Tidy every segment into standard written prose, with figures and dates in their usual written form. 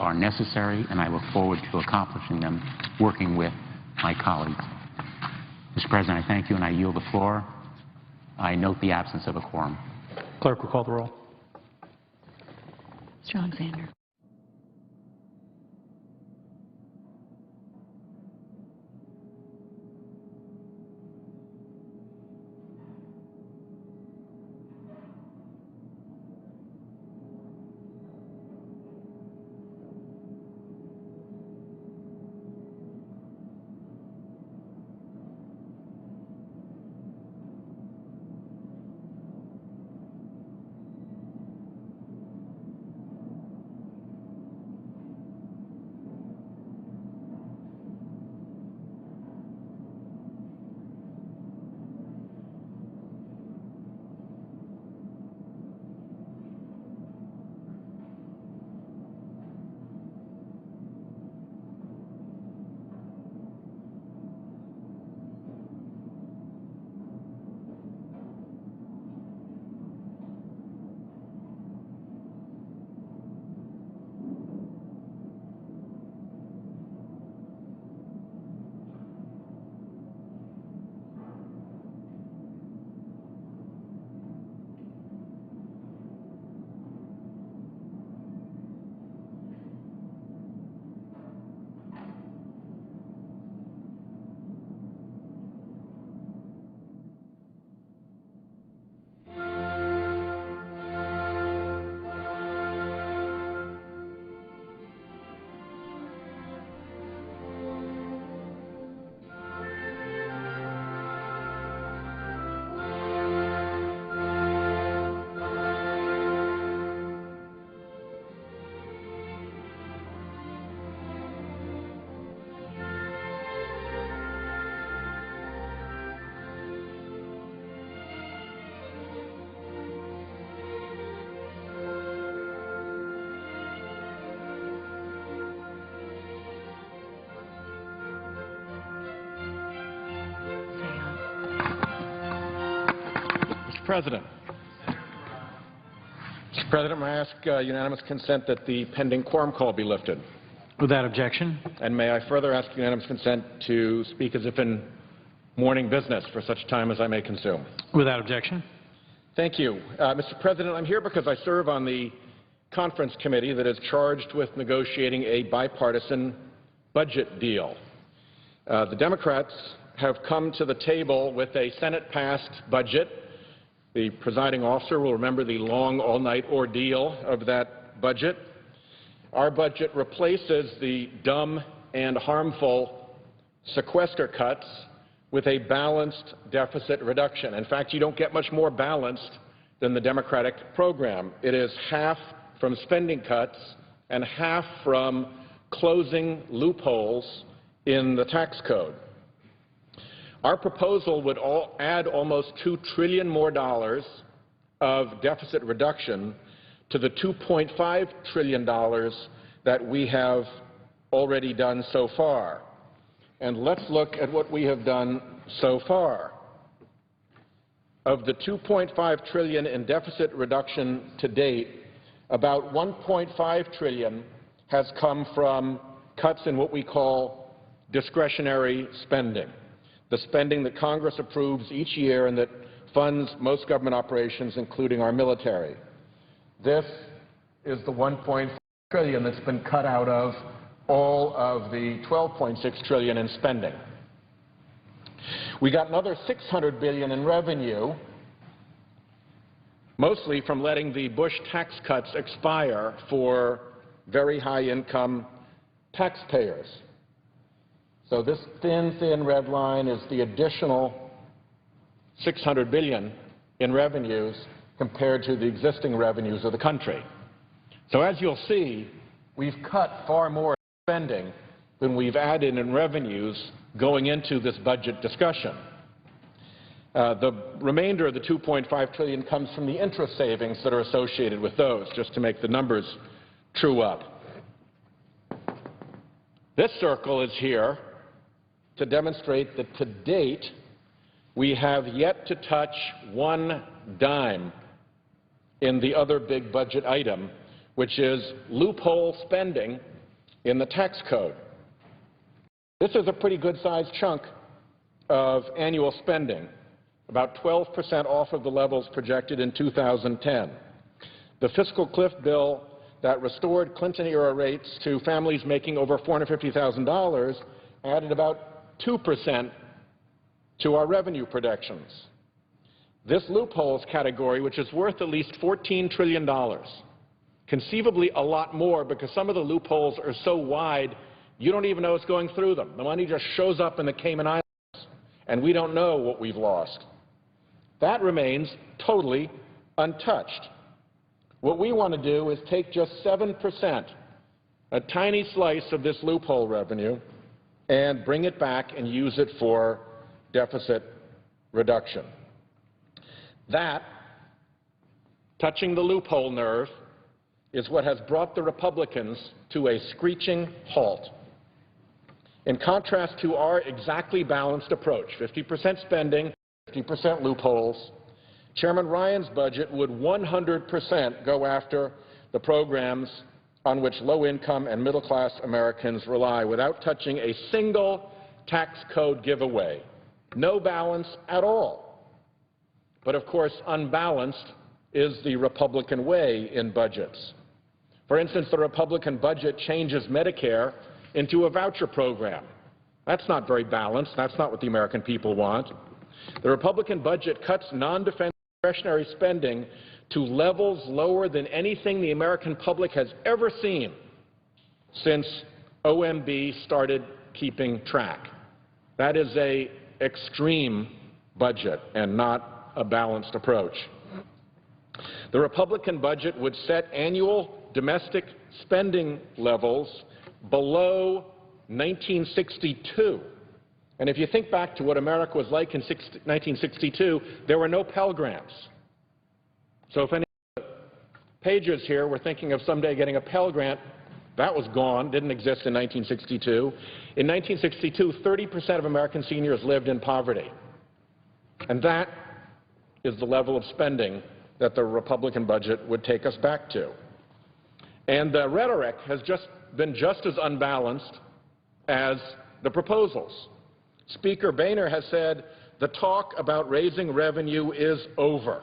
are necessary, and I look forward to accomplishing them working with my colleagues. Mr. President, I thank you, and I yield the floor. I note the absence of a quorum. Clerk will call the roll. Mr. Alexander. Mr. President, may I ask unanimous consent that the pending quorum call be lifted? Without objection. And may I further ask unanimous consent to speak as if in morning business for such time as I may consume? Without objection. Thank you. Mr. President, I'm here because I serve on the conference committee that is charged with negotiating a bipartisan budget deal. The Democrats have come to the table with a Senate-passed budget. The presiding officer will remember the long all-night ordeal of that budget. Our budget replaces the dumb and harmful sequester cuts with a balanced deficit reduction. In fact, you don't get much more balanced than the Democratic program. It is half from spending cuts and half from closing loopholes in the tax code. Our proposal would add almost $2 trillion more of deficit reduction to the $2.5 trillion that we have already done so far. And let's look at what we have done so far. Of the $2.5 trillion in deficit reduction to date, about $1.5 trillion has come from cuts in what we call discretionary spending, the spending that Congress approves each year and that funds most government operations, including our military. This is the $1.5 trillion that's been cut out of all of the $12.6 trillion in spending. We got another $600 billion in revenue, mostly from letting the Bush tax cuts expire for very high-income taxpayers. So this thin red line is the additional $600 billion in revenues compared to the existing revenues of the country. So as you'll see, we've cut far more spending than we've added in revenues going into this budget discussion. The remainder of the $2.5 trillion comes from the interest savings that are associated with those, just to make the numbers true up. This circle is here to demonstrate that to date we have yet to touch one dime in the other big budget item, which is loophole spending in the tax code. This is a pretty good-sized chunk of annual spending, about 12% off of the levels projected in 2010. The fiscal cliff bill that restored Clinton-era rates to families making over $450,000 added about 2% to our revenue projections. This loopholes category, which is worth at least $14 trillion, conceivably a lot more because some of the loopholes are so wide you don't even know it's going through them. The money just shows up in the Cayman Islands, and we don't know what we've lost. That remains totally untouched. What we want to do is take just 7%, a tiny slice of this loophole revenue, and bring it back and use it for deficit reduction. That, touching the loophole nerve, is what has brought the Republicans to a screeching halt. In contrast to our exactly balanced approach, 50% spending, 50% loopholes, Chairman Ryan's budget would 100% go after the programs on which low-income and middle-class Americans rely without touching a single tax code giveaway. No balance at all. But, of course, unbalanced is the Republican way in budgets. For instance, the Republican budget changes Medicare into a voucher program. That's not very balanced. That's not what the American people want. The Republican budget cuts non-defense discretionary spending to levels lower than anything the American public has ever seen since OMB started keeping track. That is an extreme budget and not a balanced approach. The Republican budget would set annual domestic spending levels below 1962. And if you think back to what America was like in 1962, there were no Pell Grants. So if any pages here were thinking of someday getting a Pell Grant, that was gone, didn't exist in 1962. In 1962, 30% of American seniors lived in poverty. And that is the level of spending that the Republican budget would take us back to. And the rhetoric has been just as unbalanced as the proposals. Speaker Boehner has said the talk about raising revenue is over.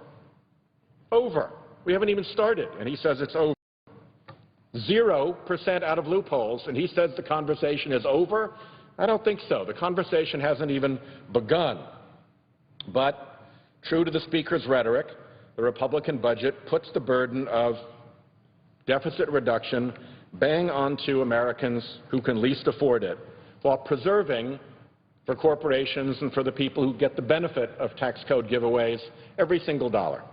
Over. We haven't even started, and he says it's over. 0% out of loopholes, and he says the conversation is over? I don't think so. The conversation hasn't even begun. But true to the Speaker's rhetoric, the Republican budget puts the burden of deficit reduction bang onto Americans who can least afford it, while preserving for corporations and for the people who get the benefit of tax code giveaways every single dollar.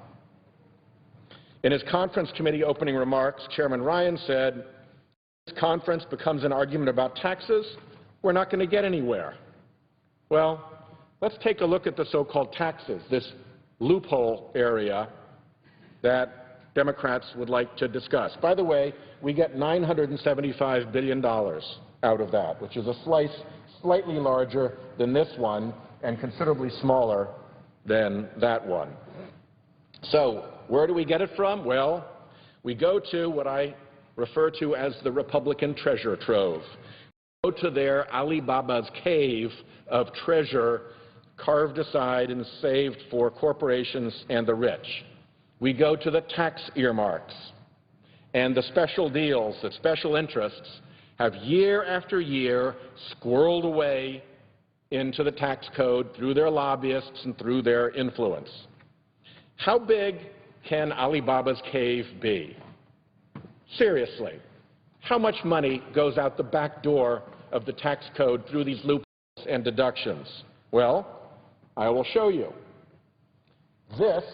In his conference committee opening remarks, Chairman Ryan said, "This conference becomes an argument about taxes, we're not going to get anywhere." Well, let's take a look at the so-called taxes, this loophole area that Democrats would like to discuss. By the way, we get $975 billion out of that, which is a slice slightly larger than this one and considerably smaller than that one. So where do we get it from? Well, we go to what I refer to as the Republican treasure trove. We go to their Alibaba's cave of treasure carved aside and saved for corporations and the rich. We go to the tax earmarks and the special deals that special interests have year after year squirreled away into the tax code through their lobbyists and through their influence. How big can Alibaba's cave be? Seriously, how much money goes out the back door of the tax code through these loopholes and deductions? Well, I will show you. This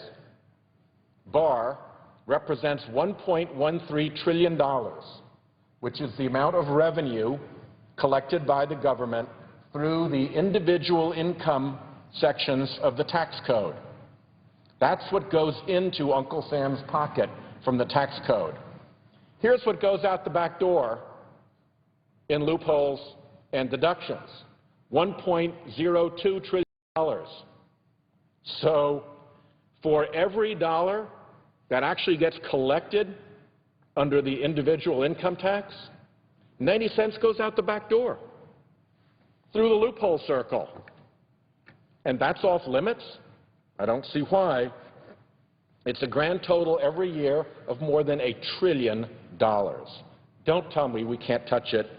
bar represents $1.13 trillion, which is the amount of revenue collected by the government through the individual income sections of the tax code. That's what goes into Uncle Sam's pocket from the tax code. Here's what goes out the back door in loopholes and deductions, $1.02 trillion. So for every dollar that actually gets collected under the individual income tax, 90 cents goes out the back door through the loophole circle. And that's off limits? I don't see why. It's a grand total every year of more than $1 trillion. Don't tell me we can't touch it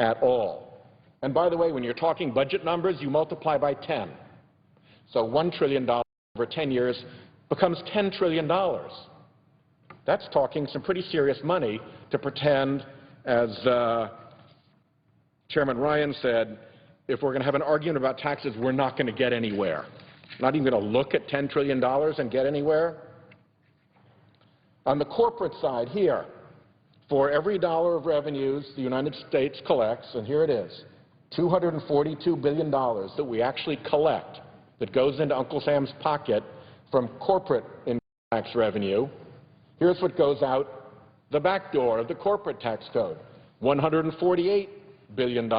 at all. And by the way, when you're talking budget numbers, you multiply by 10. So $1 trillion over 10 years becomes $10 trillion. That's talking some pretty serious money to pretend, as Chairman Ryan said, if we're going to have an argument about taxes, we're not going to get anywhere. Not even going to look at $10 trillion and get anywhere. On the corporate side here, for every dollar of revenues the United States collects, and here it is, $242 billion that we actually collect that goes into Uncle Sam's pocket from corporate income tax revenue, here's what goes out the back door of the corporate tax code, $148 billion.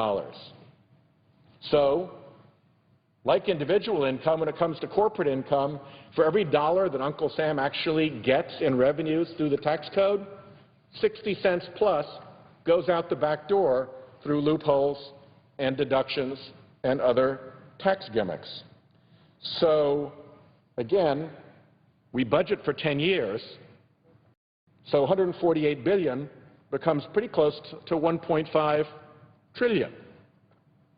So, like individual income, when it comes to corporate income, for every dollar that Uncle Sam actually gets in revenues through the tax code, 60 cents plus goes out the back door through loopholes and deductions and other tax gimmicks. So, again, we budget for 10 years, so $148 billion becomes pretty close to $1.5 trillion.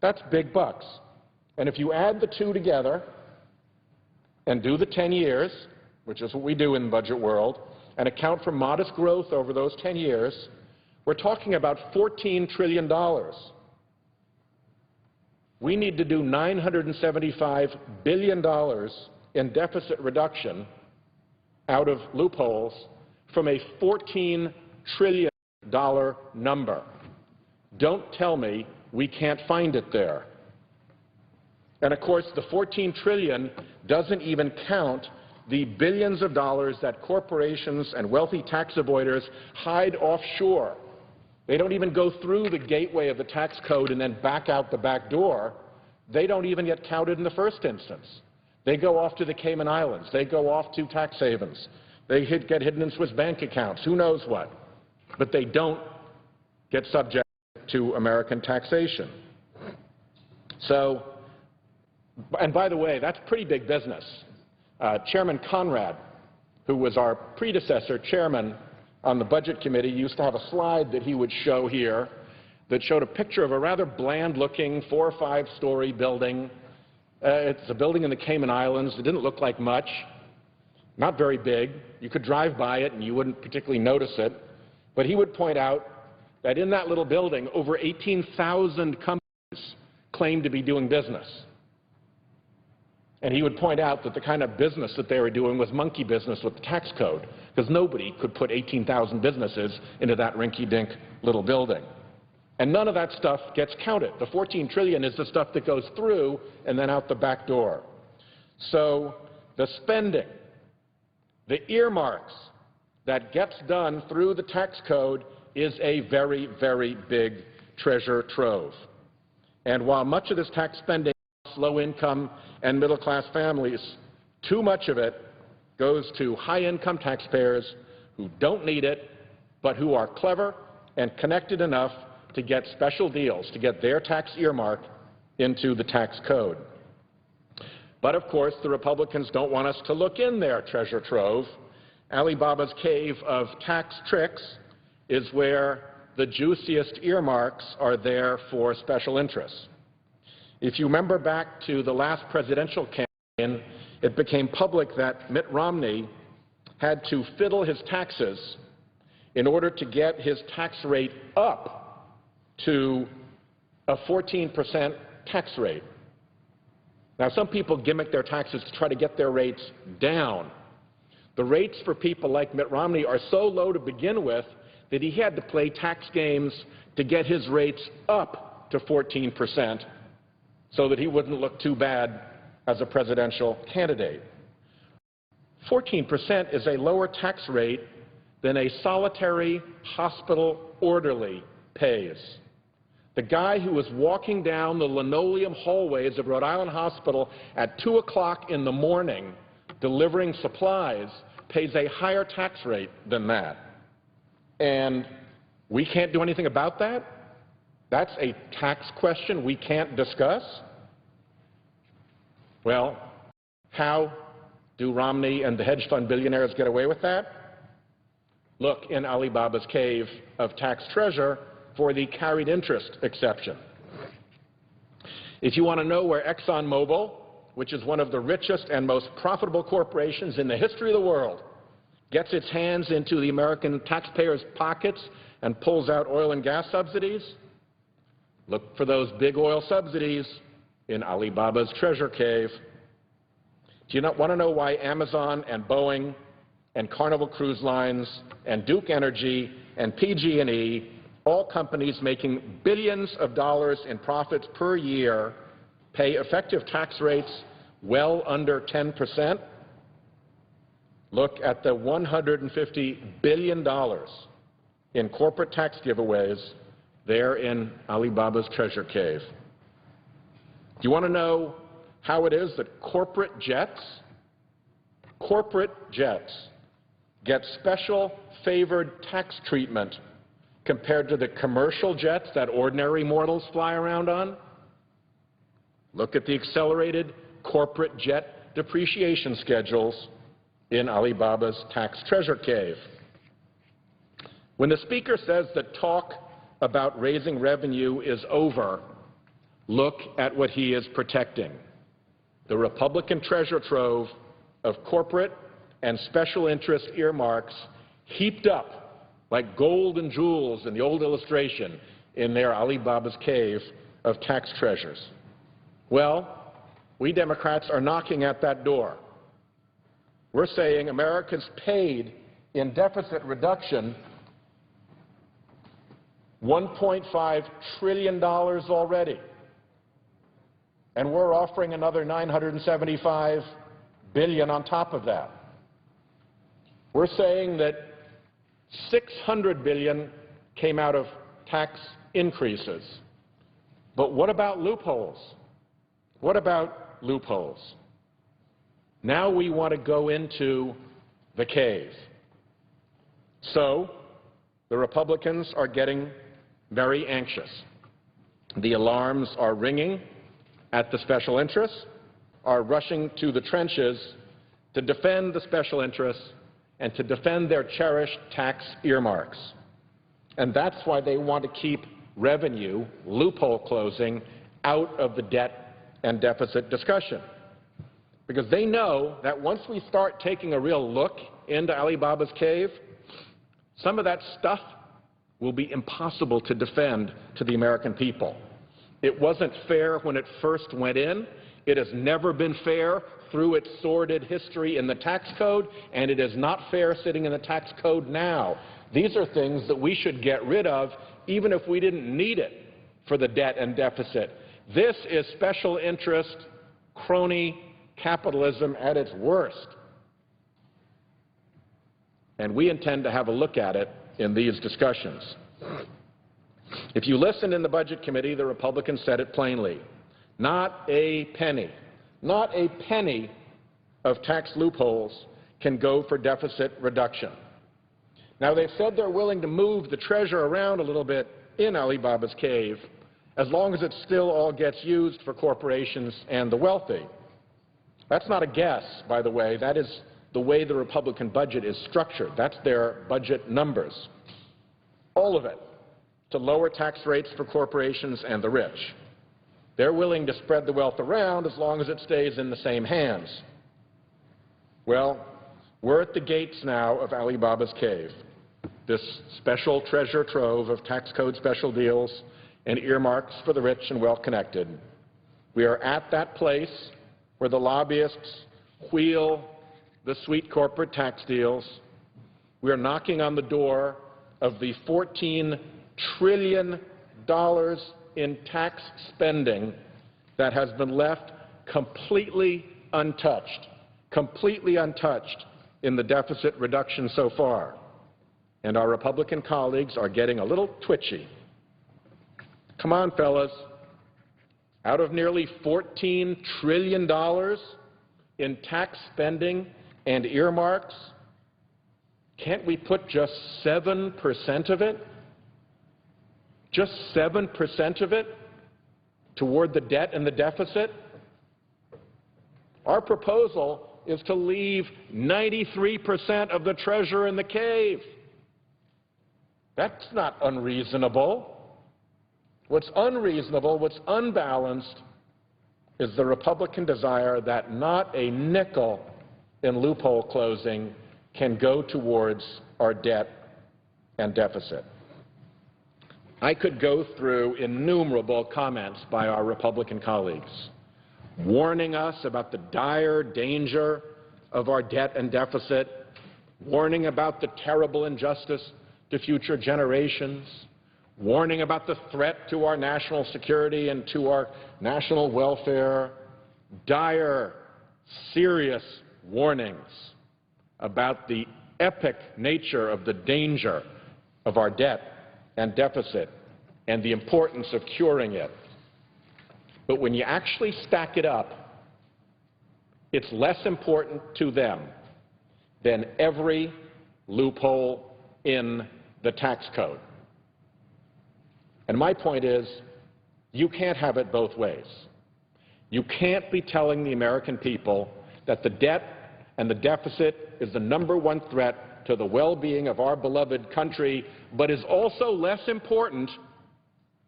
That's big bucks. And if you add the two together and do the 10 years, which is what we do in the budget world, and account for modest growth over those 10 years, we're talking about $14 trillion. We need to do $975 billion in deficit reduction out of loopholes from a $14 trillion number. Don't tell me we can't find it there. And of course, the $14 trillion doesn't even count the billions of dollars that corporations and wealthy tax avoiders hide offshore. They don't even go through the gateway of the tax code and then back out the back door. They don't even get counted in the first instance. They go off to the Cayman Islands. They go off to tax havens. They get hidden in Swiss bank accounts. Who knows what? But they don't get subject to American taxation. So, and by the way, that's pretty big business. Chairman Conrad, who was our predecessor chairman on the Budget Committee, used to have a slide that he would show here that showed a picture of a rather bland-looking 4- or 5-story building. It's a building in the Cayman Islands. It didn't look like much, not very big. You could drive by it and you wouldn't particularly notice it. But he would point out that in that little building, over 18,000 companies claimed to be doing business. And he would point out that the kind of business that they were doing was monkey business with the tax code, because nobody could put 18,000 businesses into that rinky-dink little building. And none of that stuff gets counted. The $14 trillion is the stuff that goes through and then out the back door. So the spending, the earmarks that gets done through the tax code is a very, very big treasure trove. And while much of this tax spending helps low-income and middle-class families, too much of it goes to high-income taxpayers who don't need it, but who are clever and connected enough to get special deals, to get their tax earmark into the tax code. But of course, the Republicans don't want us to look in their treasure trove. Alibaba's cave of tax tricks is where the juiciest earmarks are there for special interests. If you remember back to the last presidential campaign, it became public that Mitt Romney had to fiddle his taxes in order to get his tax rate up to a 14% tax rate. Now, some people gimmick their taxes to try to get their rates down. The rates for people like Mitt Romney are so low to begin with that he had to play tax games to get his rates up to 14% so that he wouldn't look too bad as a presidential candidate. 14% is a lower tax rate than a solitary hospital orderly pays. The guy who was walking down the linoleum hallways of Rhode Island Hospital at 2 o'clock in the morning delivering supplies pays a higher tax rate than that. and we can't do anything about that? That's a tax question we can't discuss? Well, how do Romney and the hedge fund billionaires get away with that? Look in Alibaba's cave of tax treasure for the carried interest exception. If you want to know where ExxonMobil, which is one of the richest and most profitable corporations in the history of the world, gets its hands into the American taxpayers' pockets and pulls out oil and gas subsidies, look for those big oil subsidies in Alibaba's treasure cave. Do you not want to know why Amazon and Boeing and Carnival Cruise Lines and Duke Energy and PG&E, all companies making billions of dollars in profits per year, pay effective tax rates well under 10%? Look at the $150 billion in corporate tax giveaways there in Alibaba's treasure cave. Do you want to know how it is that corporate jets get special favored tax treatment compared to the commercial jets that ordinary mortals fly around on? Look at the accelerated corporate jet depreciation schedules in Alibaba's tax treasure cave. When the Speaker says that talk about raising revenue is over, look at what he is protecting: the Republican treasure trove of corporate and special interest earmarks heaped up like gold and jewels in the old illustration in their Alibaba's cave of tax treasures. Well, we Democrats are knocking at that door. We're saying America's paid in deficit reduction $1.5 trillion already, and we're offering another $975 billion on top of that. We're saying that $600 billion came out of tax increases. But what about loopholes? What about loopholes? Now we want to go into the cave. So the Republicans are getting very anxious. The alarms are ringing at the special interests, are rushing to the trenches to defend the special interests and to defend their cherished tax earmarks. And that's why they want to keep revenue, loophole closing, out of the debt and deficit discussion. Because they know that once we start taking a real look into Alibaba's cave, some of that stuff will be impossible to defend to the American people. It wasn't fair when it first went in. It has never been fair through its sordid history in the tax code, and it is not fair sitting in the tax code now. These are things that we should get rid of even if we didn't need it for the debt and deficit. This is special interest, crony capitalism at its worst. And we intend to have a look at it in these discussions. If you listen in the Budget Committee, the Republicans said it plainly. Not a penny of tax loopholes can go for deficit reduction. Now, they've said they're willing to move the treasure around a little bit in Alibaba's cave as long as it still all gets used for corporations and the wealthy. That's not a guess, by the way. That is the way the Republican budget is structured. That's their budget numbers. All of it to lower tax rates for corporations and the rich. They're willing to spread the wealth around as long as it stays in the same hands. Well, we're at the gates now of Alibaba's cave, this special treasure trove of tax code special deals and earmarks for the rich and well-connected. We are at that place where the lobbyists wheel the sweet corporate tax deals. We are knocking on the door of the $14 trillion in tax spending that has been left completely untouched in the deficit reduction so far. And our Republican colleagues are getting a little twitchy. Come on, fellas. Out of nearly $14 trillion in tax spending and earmarks, Can't we put just 7% of it, just 7% of it toward the debt and the deficit? Our proposal is to leave 93% of the treasure in the cave. That's not unreasonable. What's unreasonable, what's unbalanced, is the Republican desire that not a nickel in loophole closing can go towards our debt and deficit. I could go through innumerable comments by our Republican colleagues warning us about the dire danger of our debt and deficit, warning about the terrible injustice to future generations, warning about the threat to our national security and to our national welfare, dire, serious warnings about the epic nature of the danger of our debt and deficit and the importance of curing it. But when you actually stack it up, it's less important to them than every loophole in the tax code. And my point is, you can't have it both ways. You can't be telling the American people that the debt and the deficit is the #1 threat to the well-being of our beloved country, but is also less important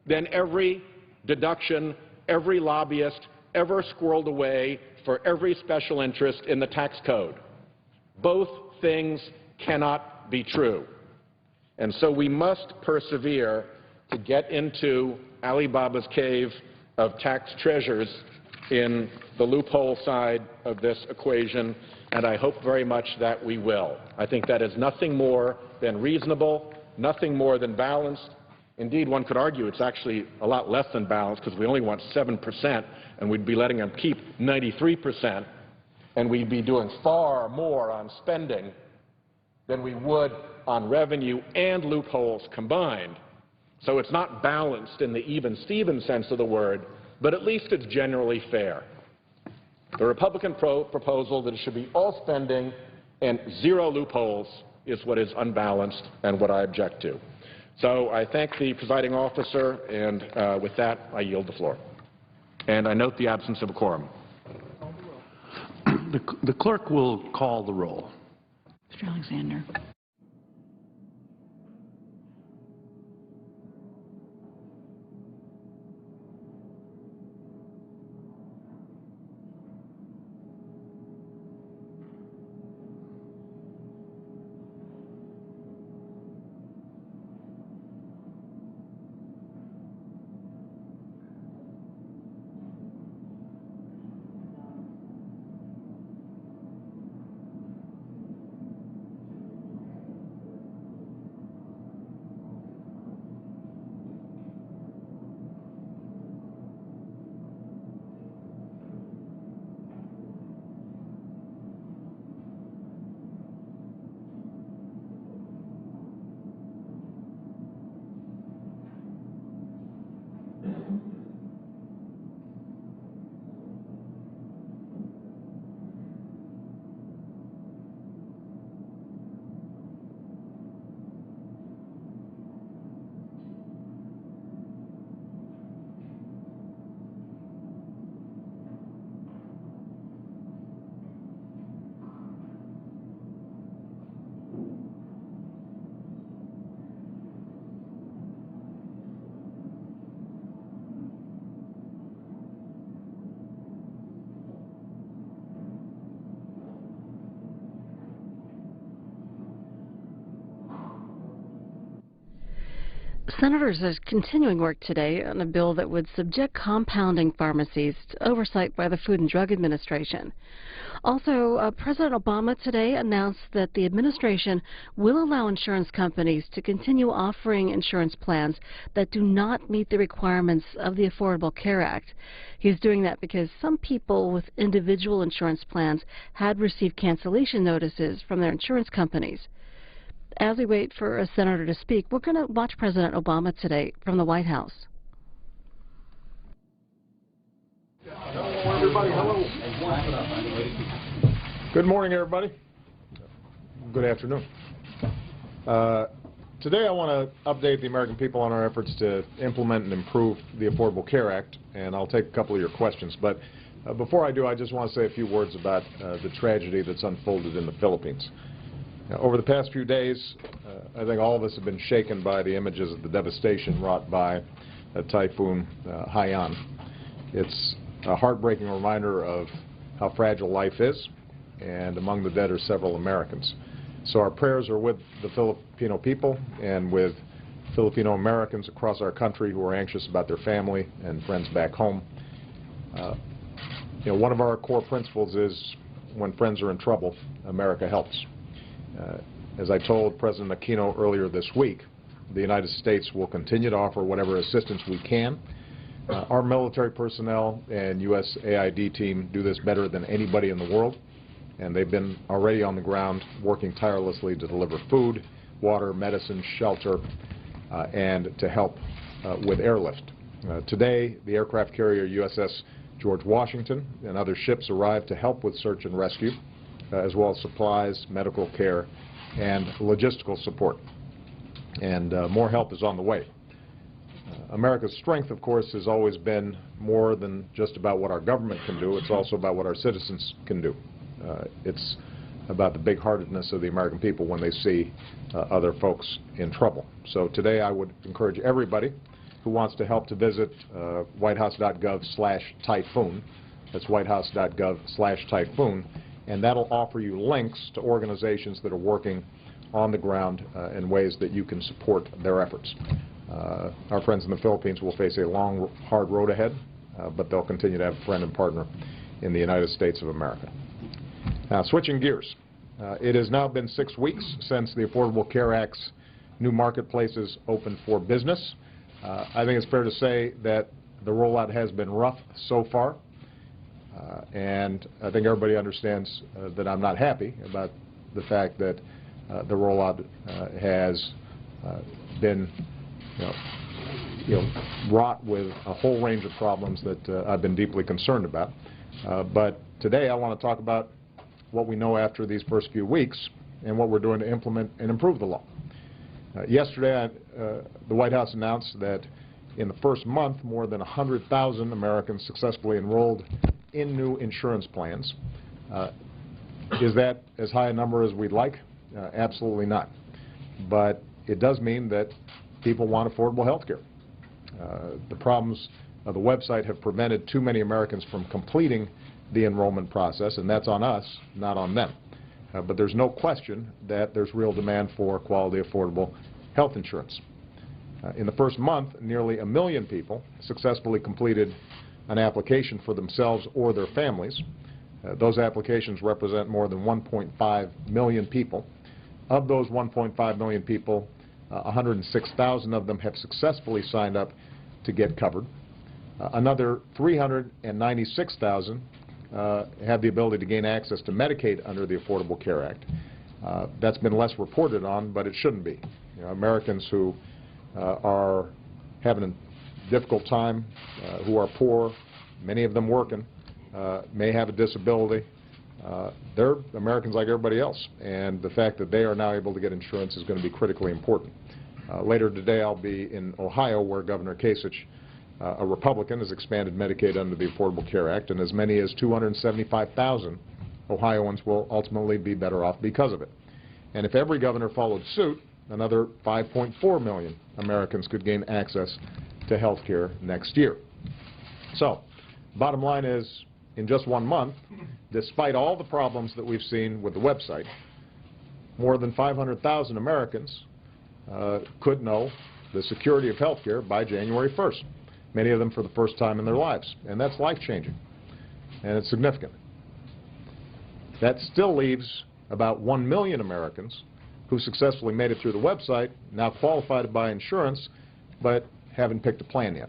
than every deduction, every lobbyist ever squirreled away for every special interest in the tax code. Both things cannot be true. And so we must persevere to get into Alibaba's cave of tax treasures in the loophole side of this equation, and I hope very much that we will. I think that is nothing more than reasonable, nothing more than balanced. Indeed, one could argue it's actually a lot less than balanced because we only want 7%, and we'd be letting them keep 93%, and we'd be doing far more on spending than we would on revenue and loopholes combined. So it's not balanced in the even-Steven sense of the word, but at least it's generally fair. The Republican proposal that it should be all spending and zero loopholes is what is unbalanced and what I object to. So I thank the presiding officer, and with that, I yield the floor. And I note the absence of a quorum. The clerk will call the roll. Mr. Alexander. Senators are continuing work today on a bill that would subject compounding pharmacies to oversight by the Food and Drug Administration. Also, President Obama today announced that the administration will allow insurance companies to continue offering insurance plans that do not meet the requirements of the Affordable Care Act. He's doing that because some people with individual insurance plans had received cancellation notices from their insurance companies. As we wait for a senator to speak, we're going to watch President Obama today from the White House. Hello, everybody. Hello. Good morning, everybody. Good afternoon. Today I want to update the American people on our efforts to implement and improve the Affordable Care Act, and I'll take a couple of your questions. But before I do, I just want to say a few words about the tragedy that's unfolded in the Philippines. Over the past few days, I think all of us have been shaken by the images of the devastation wrought by Typhoon Haiyan. It's a heartbreaking reminder of how fragile life is, and among the dead are several Americans. So our prayers are with the Filipino people and with Filipino Americans across our country who are anxious about their family and friends back home. One of our core principles is when friends are in trouble, America helps. As I told President Aquino earlier this week, the United States will continue to offer whatever assistance we can. Our military personnel and USAID team do this better than anybody in the world, and they've been already on the ground working tirelessly to deliver food, water, medicine, shelter, and to help with airlift. Today, the aircraft carrier USS George Washington and other ships arrived to help with search and rescue, as well as supplies, medical care, and logistical support. And more help is on the way. America's strength, of course, has always been more than just about what our government can do. It's also about what our citizens can do. It's about the big-heartedness of the American people when they see other folks in trouble. So today I would encourage everybody who wants to help to visit whitehouse.gov/typhoon. That's whitehouse.gov/typhoon. And that'll offer you links to organizations that are working on the ground in ways that you can support their efforts. Our friends in the Philippines will face a long, hard road ahead, but they'll continue to have a friend and partner in the United States of America. Now, switching gears, it has now been 6 weeks since the Affordable Care Act's new marketplaces opened for business. I think it's fair to say that the rollout has been rough so far, and I think everybody understands that I'm not happy about the fact that the rollout has been wrought with a whole range of problems that I've been deeply concerned about. But today I want to talk about what we know after these first few weeks and what we're doing to implement and improve the law. Yesterday, the White House announced that in the first month, more than 100,000 Americans successfully enrolled in new insurance plans. Is that as high a number as we'd like? Absolutely not. But it does mean that people want affordable health care. The problems of the website have prevented too many Americans from completing the enrollment process, and that's on us, not on them. But there's no question that there's real demand for quality, affordable health insurance. In the first month, nearly 1 million people successfully completed an application for themselves or their families. Those applications represent more than 1.5 million people. Of those 1.5 million people, 106,000 of them have successfully signed up to get covered. Another 396,000 have the ability to gain access to Medicaid under the Affordable Care Act. That's been less reported on, but it shouldn't be. Americans who are having a difficult time, who are poor, many of them working, may have a disability. They're Americans like everybody else, and the fact that they are now able to get insurance is going to be critically important. Later today I'll be in Ohio, where Governor Kasich, a Republican, has expanded Medicaid under the Affordable Care Act, and as many as 275,000 Ohioans will ultimately be better off because of it. And if every governor followed suit, another 5.4 million Americans could gain access to health care next year. So, bottom line is, in just 1 month, despite all the problems that we've seen with the website, more than 500,000 Americans could know the security of health care by January 1st, many of them for the first time in their lives. And that's life-changing, and it's significant. That still leaves about 1 million Americans who successfully made it through the website, now qualified to buy insurance, but haven't picked a plan yet.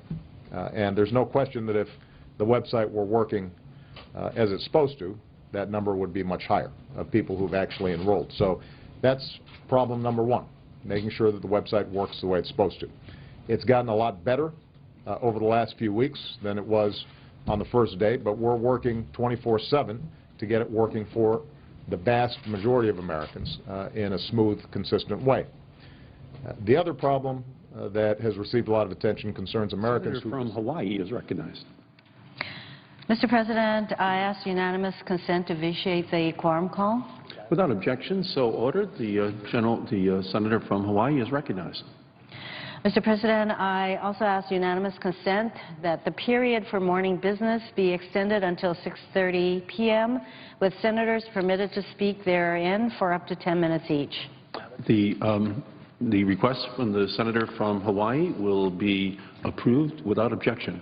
And there's no question that if the website were working as it's supposed to, that number would be much higher of people who've actually enrolled. So that's problem number one, making sure that the website works the way it's supposed to. It's gotten a lot better over the last few weeks than it was on the first day, but we're working 24/7 to get it working for the vast majority of Americans in a smooth, consistent way. The other problem that has received a lot of attention concerns Americans Senator from Hawaii is recognized. Mr. President, I ask unanimous consent to vitiate the quorum call. Without objection, so ordered. The senator from Hawaii is recognized. Mr. President, I also ask unanimous consent that the period for morning business be extended until 6:30 p.m., with senators permitted to speak therein for up to 10 minutes each. The request from the senator from Hawaii will be approved without objection.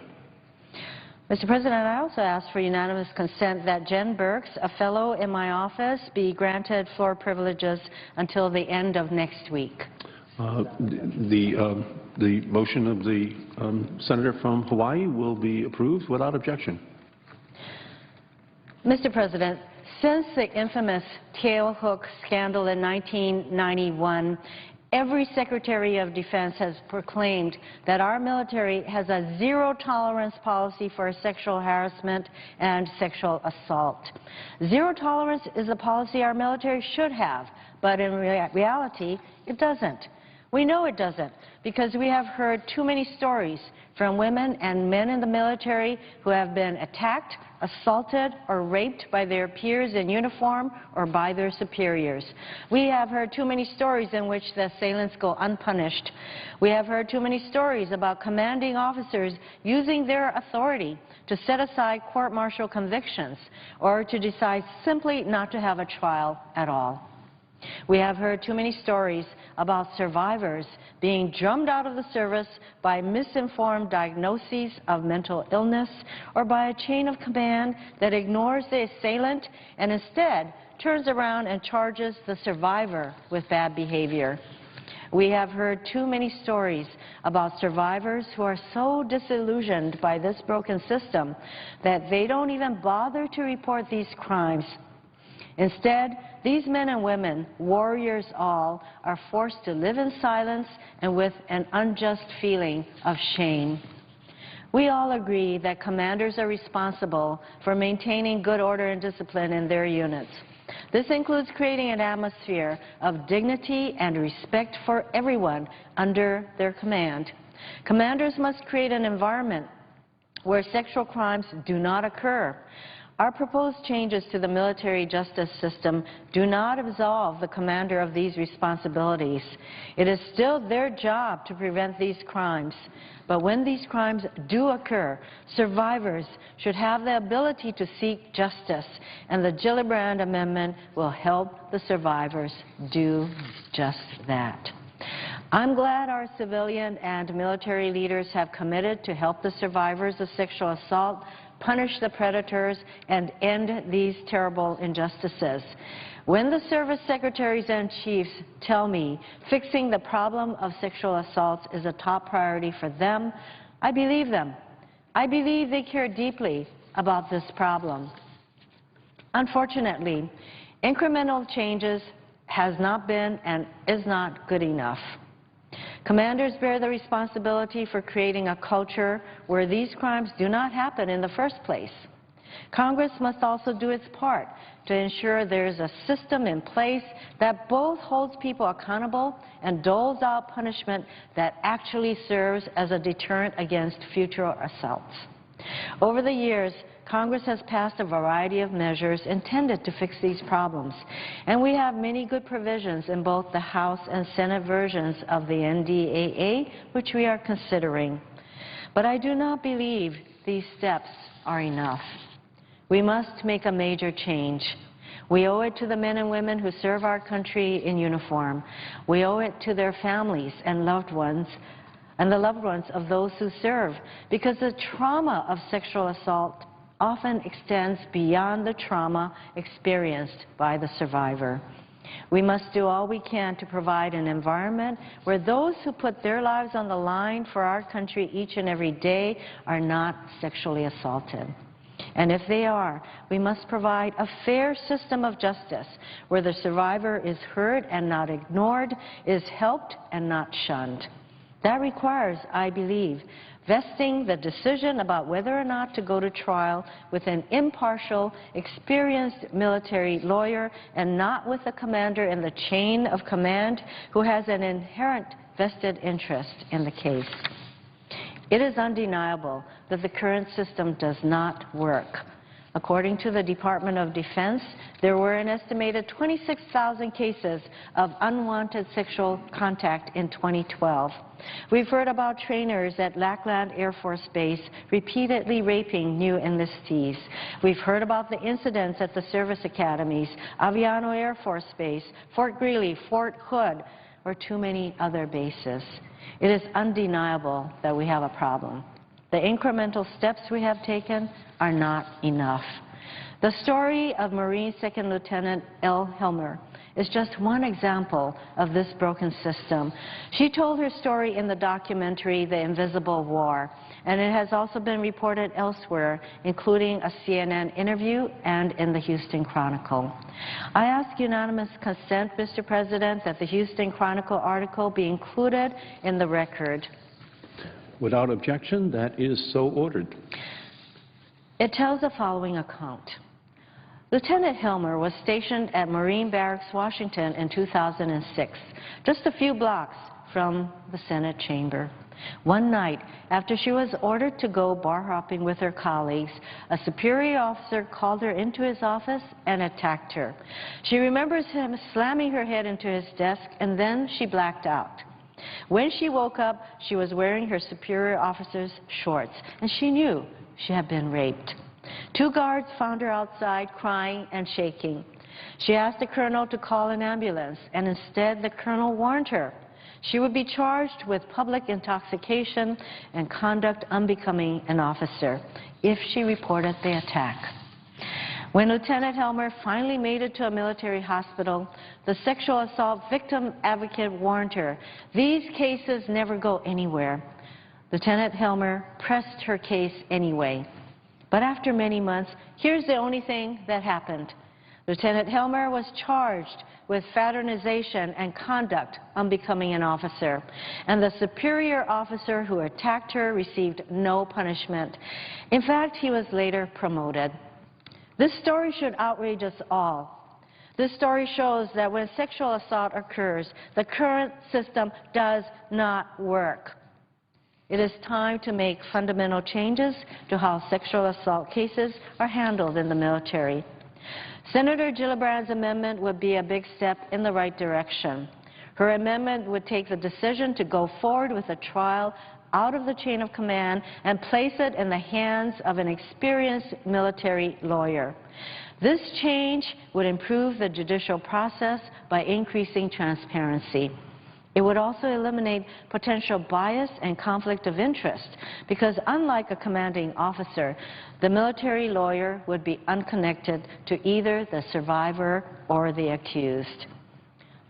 Mr. President, I also ask for unanimous consent that Jen Burks, a fellow in my office, be granted floor privileges until the end of next week. The motion of the senator from Hawaii will be approved without objection. Mr. President, since the infamous tailhook scandal in 1991, every Secretary of Defense has proclaimed that our military has a zero-tolerance policy for sexual harassment and sexual assault. Zero tolerance is a policy our military should have, but in reality, it doesn't. We know it doesn't because we have heard too many stories from women and men in the military who have been attacked, assaulted, or raped by their peers in uniform or by their superiors. We have heard too many stories in which the assailants go unpunished. We have heard too many stories about commanding officers using their authority to set aside court-martial convictions or to decide simply not to have a trial at all. We have heard too many stories about survivors being drummed out of the service by misinformed diagnoses of mental illness or by a chain of command that ignores the assailant and instead turns around and charges the survivor with bad behavior. We have heard too many stories about survivors who are so disillusioned by this broken system that they don't even bother to report these crimes. Instead, these men and women, warriors all, are forced to live in silence and with an unjust feeling of shame. We all agree that commanders are responsible for maintaining good order and discipline in their units. This includes creating an atmosphere of dignity and respect for everyone under their command. Commanders must create an environment where sexual crimes do not occur. Our proposed changes to the military justice system do not absolve the commander of these responsibilities. It is still their job to prevent these crimes. But when these crimes do occur, survivors should have the ability to seek justice, and the Gillibrand Amendment will help the survivors do just that. I'm glad our civilian and military leaders have committed to help the survivors of sexual assault, punish the predators, and end these terrible injustices. When the service secretaries and chiefs tell me fixing the problem of sexual assaults is a top priority for them, I believe them. I believe they care deeply about this problem. Unfortunately, incremental changes has not been and is not good enough. Commanders bear the responsibility for creating a culture where these crimes do not happen in the first place. Congress must also do its part to ensure there is a system in place that both holds people accountable and doles out punishment that actually serves as a deterrent against future assaults. Over the years, Congress has passed a variety of measures intended to fix these problems, and we have many good provisions in both the House and Senate versions of the NDAA, which we are considering. But I do not believe these steps are enough. We must make a major change. We owe it to the men and women who serve our country in uniform. We owe it to their families and loved ones, and the loved ones of those who serve, because the trauma of sexual assault often extends beyond the trauma experienced by the survivor. We must do all we can to provide an environment where those who put their lives on the line for our country each and every day are not sexually assaulted. And if they are, we must provide a fair system of justice where the survivor is heard and not ignored, is helped and not shunned. That requires, I believe, vesting the decision about whether or not to go to trial with an impartial, experienced military lawyer and not with the commander in the chain of command who has an inherent vested interest in the case. It is undeniable that the current system does not work. According to the Department of Defense, there were an estimated 26,000 cases of unwanted sexual contact in 2012. We've heard about trainers at Lackland Air Force Base repeatedly raping new enlistees. We've heard about the incidents at the service academies, Aviano Air Force Base, Fort Greely, Fort Hood, or too many other bases. It is undeniable that we have a problem. The incremental steps we have taken are not enough. The story of Marine Second Lieutenant Elle Helmer is just one example of this broken system. She told her story in the documentary The Invisible War, and it has also been reported elsewhere, including a CNN interview and in the Houston Chronicle. I ask unanimous consent, Mr. President, that the Houston Chronicle article be included in the record. Without objection, that is so ordered. It tells the following account. Lieutenant Helmer was stationed at Marine Barracks, Washington in 2006, just a few blocks from the Senate chamber. One night, after she was ordered to go bar hopping with her colleagues, a superior officer called her into his office and attacked her. She remembers him slamming her head into his desk, and then she blacked out. When she woke up, she was wearing her superior officer's shorts, and she knew she had been raped. Two guards found her outside crying and shaking. She asked the colonel to call an ambulance, and instead the colonel warned her she would be charged with public intoxication and conduct unbecoming an officer if she reported the attack. When Lieutenant Helmer finally made it to a military hospital, the sexual assault victim advocate warned her, "These cases never go anywhere." Lieutenant Helmer pressed her case anyway. But after many months, here's the only thing that happened. Lieutenant Helmer was charged with fraternization and conduct unbecoming an officer, and the superior officer who attacked her received no punishment. In fact, he was later promoted. This story should outrage us all. This story shows that when sexual assault occurs, the current system does not work. It is time to make fundamental changes to how sexual assault cases are handled in the military. Senator Gillibrand's amendment would be a big step in the right direction. Her amendment would take the decision to go forward with a trial out of the chain of command and place it in the hands of an experienced military lawyer. This change would improve the judicial process by increasing transparency. It would also eliminate potential bias and conflict of interest because, unlike a commanding officer, the military lawyer would be unconnected to either the survivor or the accused.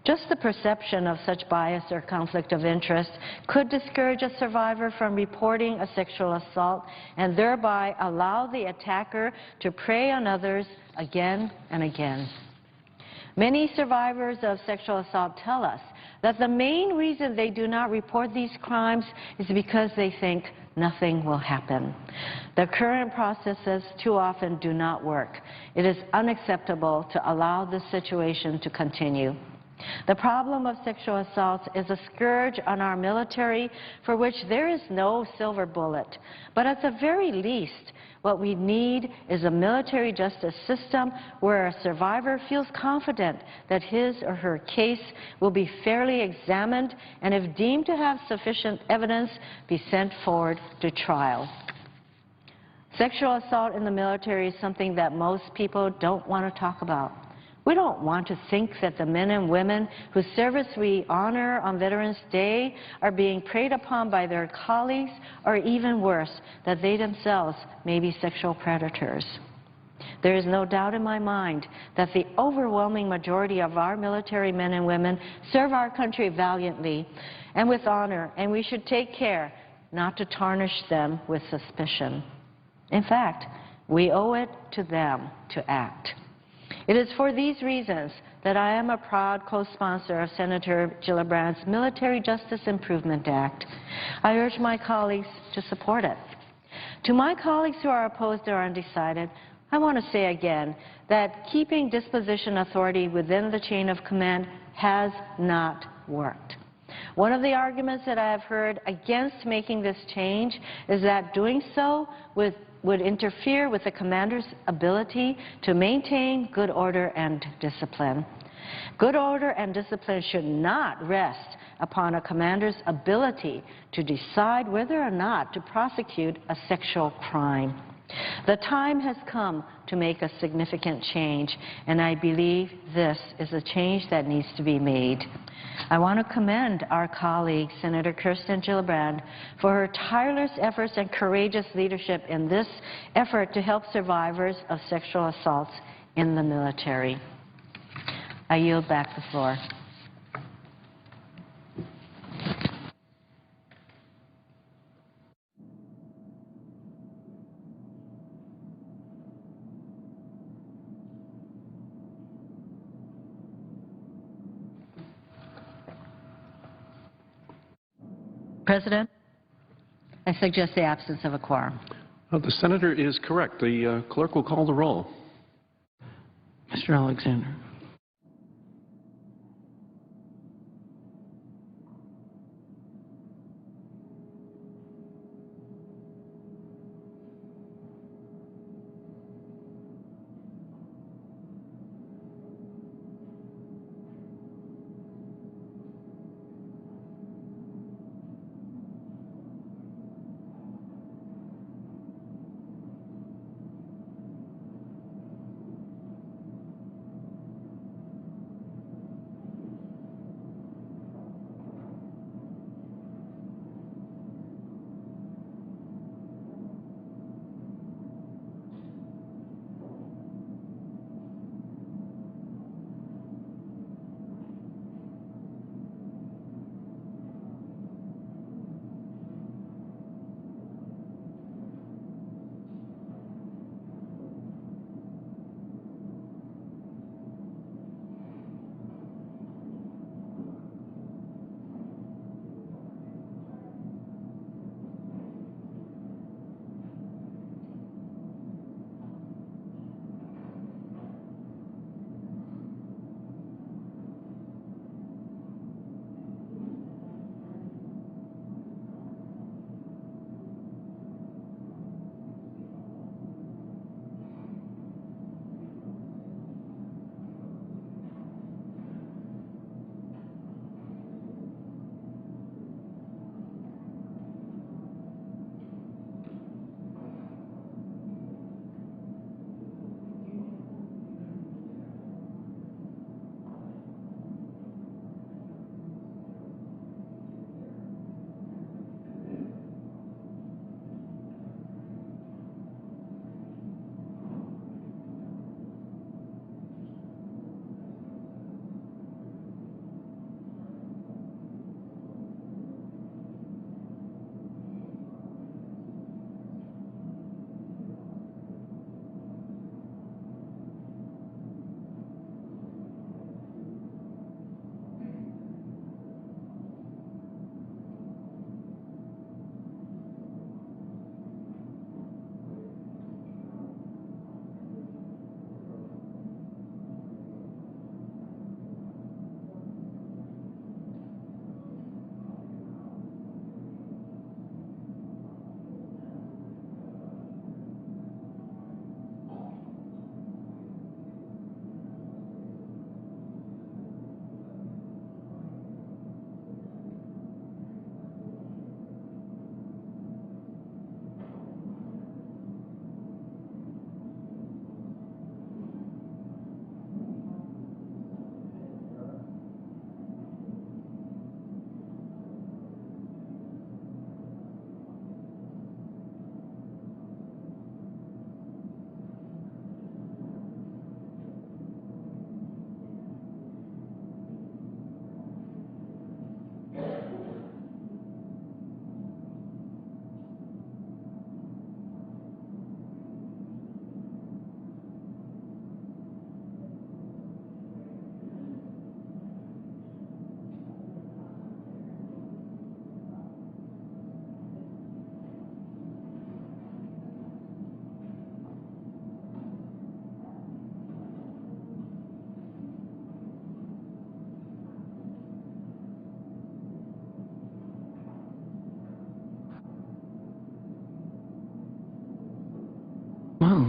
Just the perception of such bias or conflict of interest could discourage a survivor from reporting a sexual assault and thereby allow the attacker to prey on others again and again. Many survivors of sexual assault tell us that the main reason they do not report these crimes is because they think nothing will happen. The current processes too often do not work. It is unacceptable to allow this situation to continue. The problem of sexual assaults is a scourge on our military for which there is no silver bullet. But at the very least, what we need is a military justice system where a survivor feels confident that his or her case will be fairly examined and, if deemed to have sufficient evidence, be sent forward to trial. Sexual assault in the military is something that most people don't want to talk about. We don't want to think that the men and women whose service we honor on Veterans Day are being preyed upon by their colleagues, or even worse, that they themselves may be sexual predators. There is no doubt in my mind that the overwhelming majority of our military men and women serve our country valiantly and with honor, and we should take care not to tarnish them with suspicion. In fact, we owe it to them to act. It is for these reasons that I am a proud co-sponsor of Senator Gillibrand's Military Justice Improvement Act. I urge my colleagues to support it. To my colleagues who are opposed or undecided, I want to say again that keeping disposition authority within the chain of command has not worked. One of the arguments that I have heard against making this change is that doing so would interfere with the commander's ability to maintain good order and discipline. Good order and discipline should not rest upon a commander's ability to decide whether or not to prosecute a sexual crime. The time has come to make a significant change, and I believe this is a change that needs to be made. I want to commend our colleague, Senator Kirsten Gillibrand, for her tireless efforts and courageous leadership in this effort to help survivors of sexual assaults in the military. I yield back the floor. President, I suggest the absence of a quorum. The senator is correct. The clerk will call the roll. Mr. Alexander.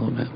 parliament.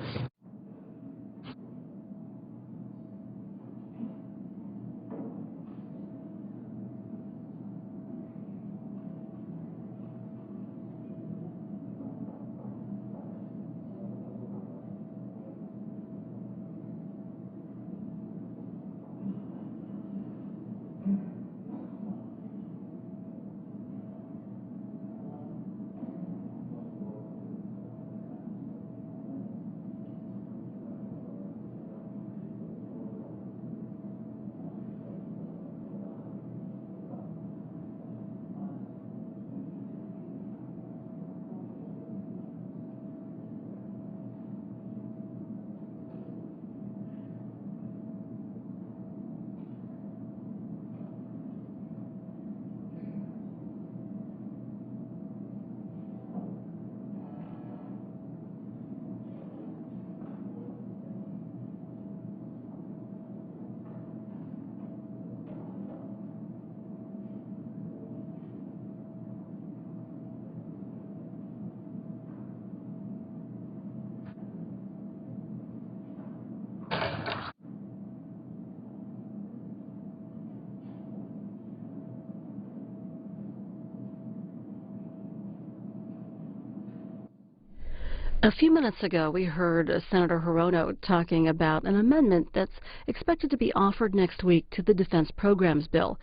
A few minutes ago, we heard Senator Hirono talking about an amendment that's expected to be offered next week to the Defense Programs Bill.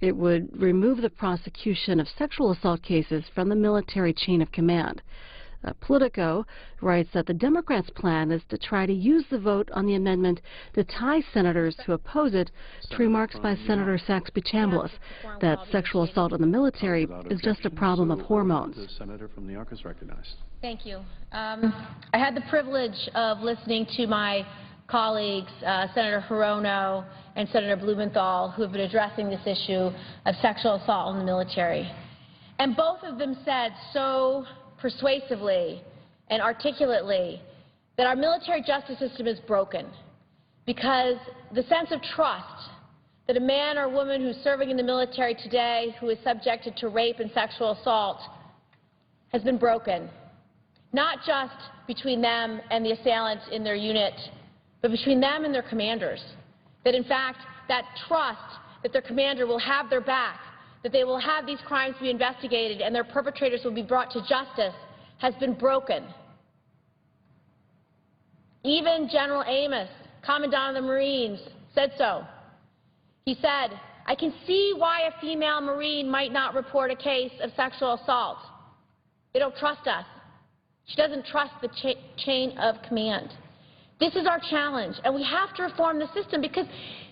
It would remove the prosecution of sexual assault cases from the military chain of command. Politico writes that the Democrats' plan is to try to use the vote on the amendment to tie senators who oppose it to remarks by Senator Saxby-Chambliss that sexual assault in the military is just a problem of hormones. The senator from New York is recognized. Thank you. I had the privilege of listening to my colleagues, Senator Hirono and Senator Blumenthal, who have been addressing this issue of sexual assault in the military. And both of them said so persuasively and articulately that our military justice system is broken because the sense of trust that a man or woman who's serving in the military today who is subjected to rape and sexual assault has been broken, not just between them and the assailants in their unit, but between them and their commanders. That in fact, that trust that their commander will have their back, that they will have these crimes be investigated and their perpetrators will be brought to justice has been broken. Even General Amos, Commandant of the Marines, said so. He said, "I can see why a female Marine might not report a case of sexual assault. They don't trust us. She doesn't trust the chain of command." This is our challenge, and we have to reform the system because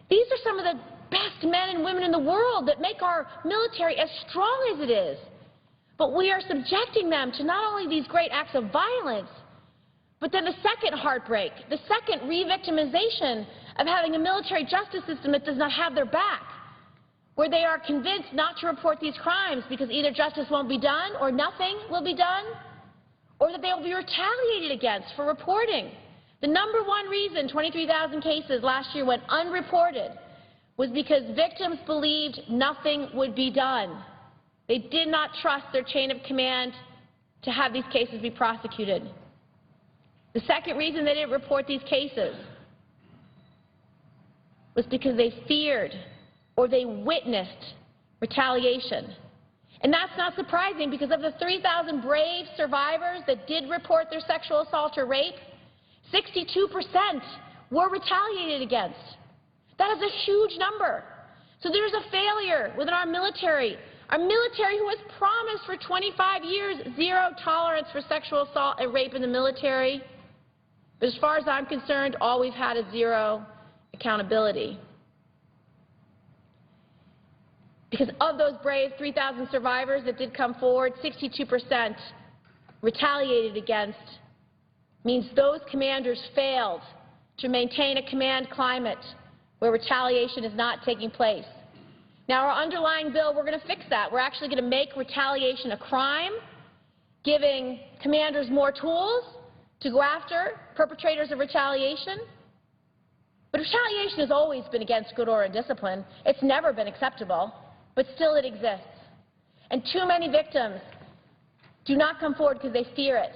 these are some of the best men and women in the world that make our military as strong as it is. But we are subjecting them to not only these great acts of violence, but then the second heartbreak, the second re-victimization of having a military justice system that does not have their back, where they are convinced not to report these crimes because either justice won't be done or nothing will be done, or that they will be retaliated against for reporting. The number one reason 23,000 cases last year went unreported was because victims believed nothing would be done. They did not trust their chain of command to have these cases be prosecuted. The second reason they didn't report these cases was because they feared or they witnessed retaliation. And that's not surprising because of the 3,000 brave survivors that did report their sexual assault or rape, 62% were retaliated against. That is a huge number. So there's a failure within our military who has promised for 25 years zero tolerance for sexual assault and rape in the military. But as far as I'm concerned, all we've had is zero accountability. Because of those brave 3,000 survivors that did come forward, 62% retaliated against means those commanders failed to maintain a command climate where retaliation is not taking place. Now, our underlying bill, we're going to fix that. We're actually going to make retaliation a crime, giving commanders more tools to go after perpetrators of retaliation. But retaliation has always been against good order and discipline. It's never been acceptable, but still it exists. And too many victims do not come forward because they fear it.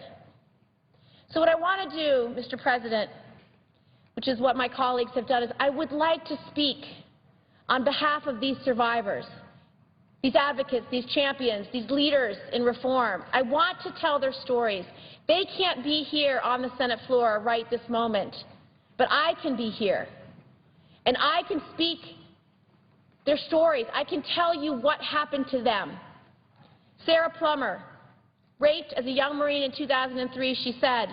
So what I want to do, Mr. President, which is what my colleagues have done, is I would like to speak on behalf of these survivors, these advocates, these champions, these leaders in reform. I want to tell their stories. They can't be here on the Senate floor right this moment, but I can be here, and I can speak their stories. I can tell you what happened to them. Sarah Plummer, raped as a young Marine in 2003, she said,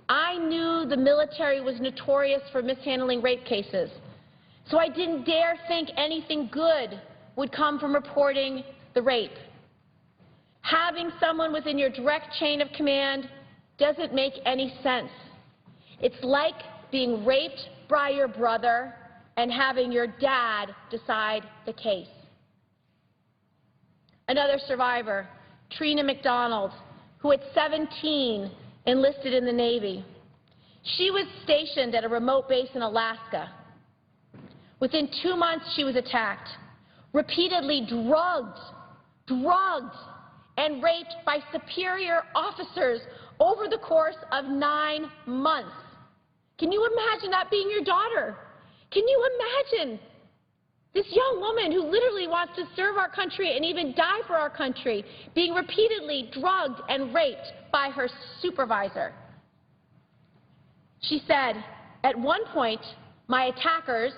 "I knew the military was notorious for mishandling rape cases, so I didn't dare think anything good would come from reporting the rape. Having someone within your direct chain of command doesn't make any sense. It's like being raped by your brother and having your dad decide the case." Another survivor, Trina McDonald, who at 17 enlisted in the Navy. She was stationed at a remote base in Alaska. Within 2 months, she was attacked, repeatedly drugged, and raped by superior officers over the course of 9 months. Can you imagine that being your daughter? Can you imagine this young woman who literally wants to serve our country and even die for our country being repeatedly drugged and raped by her supervisor? She said, "At one point, my attackers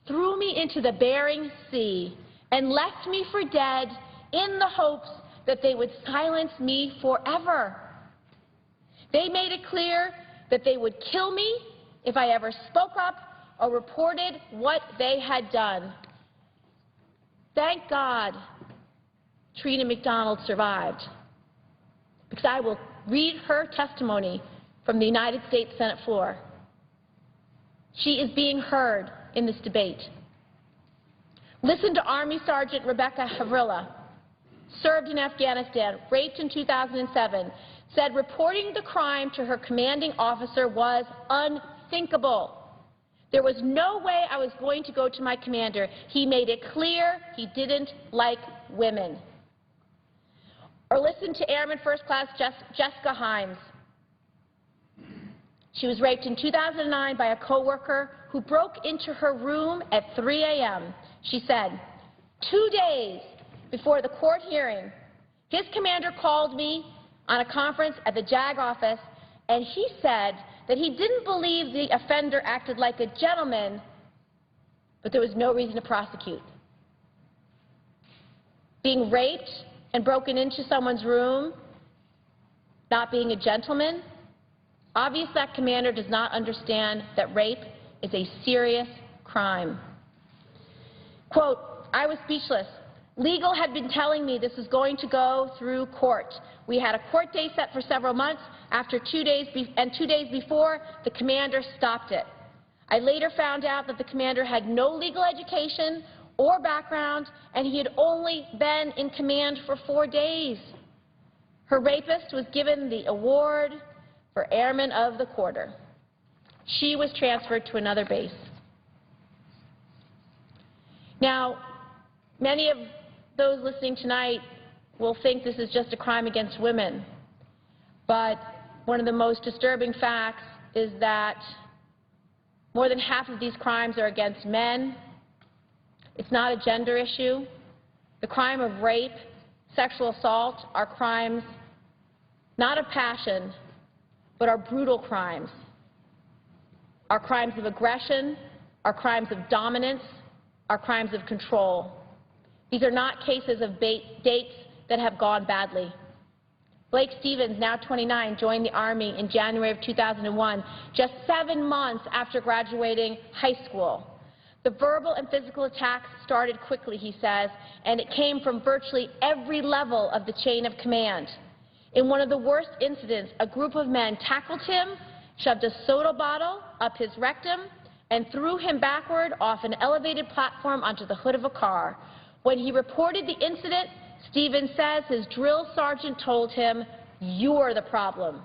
threw me into the Bering Sea and left me for dead in the hopes that they would silence me forever. They made it clear that they would kill me if I ever spoke up or reported what they had done." Thank God Trina McDonald survived, because I will read her testimony from the United States Senate floor. She is being heard in this debate. Listen to Army Sergeant Rebecca Havrilla, served in Afghanistan, raped in 2007, said reporting the crime to her commanding officer was unthinkable. "There was no way I was going to go to my commander. He made it clear he didn't like women." Or listen to Airman First Class Jessica Himes. She was raped in 2009 by a coworker who broke into her room at 3 a.m. She said, 2 days before the court hearing, his commander called me on a conference at the JAG office, and he said that he didn't believe the offender acted like a gentleman, but there was no reason to prosecute. Being raped and broken into someone's room, not being a gentleman, obviously that commander does not understand that rape is a serious crime. Quote, "I was speechless. Legal had been telling me this was going to go through court. We had a court date set for several months. After 2 days, 2 days before, the commander stopped it. I later found out that the commander had no legal education or background, and he had only been in command for 4 days. Her rapist was given the award for Airman of the Quarter. She was transferred to another base." Now, many of those listening tonight will think this is just a crime against women, but one of the most disturbing facts is that more than half of these crimes are against men. It's not a gender issue. The crime of rape, sexual assault are crimes not of passion, but are brutal crimes. Are crimes of aggression, are crimes of dominance, are crimes of control. These are not cases of dates that have gone badly. Blake Stevens, now 29, joined the Army in January of 2001, just 7 months after graduating high school. The verbal and physical attacks started quickly, he says, and it came from virtually every level of the chain of command. In one of the worst incidents, a group of men tackled him, shoved a soda bottle up his rectum, and threw him backward off an elevated platform onto the hood of a car. When he reported the incident, Stevens says his drill sergeant told him, "You're the problem.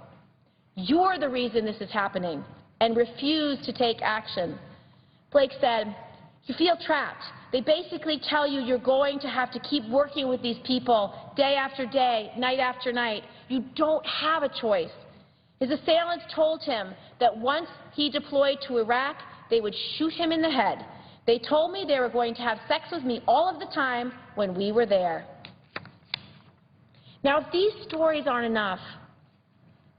You're the reason this is happening," and refused to take action. Blake said, "You feel trapped. They basically tell you you're going to have to keep working with these people day after day, night after night. You don't have a choice. His assailants told him that once he deployed to Iraq, they would shoot him in the head. They told me they were going to have sex with me all of the time when we were there. Now, if these stories aren't enough,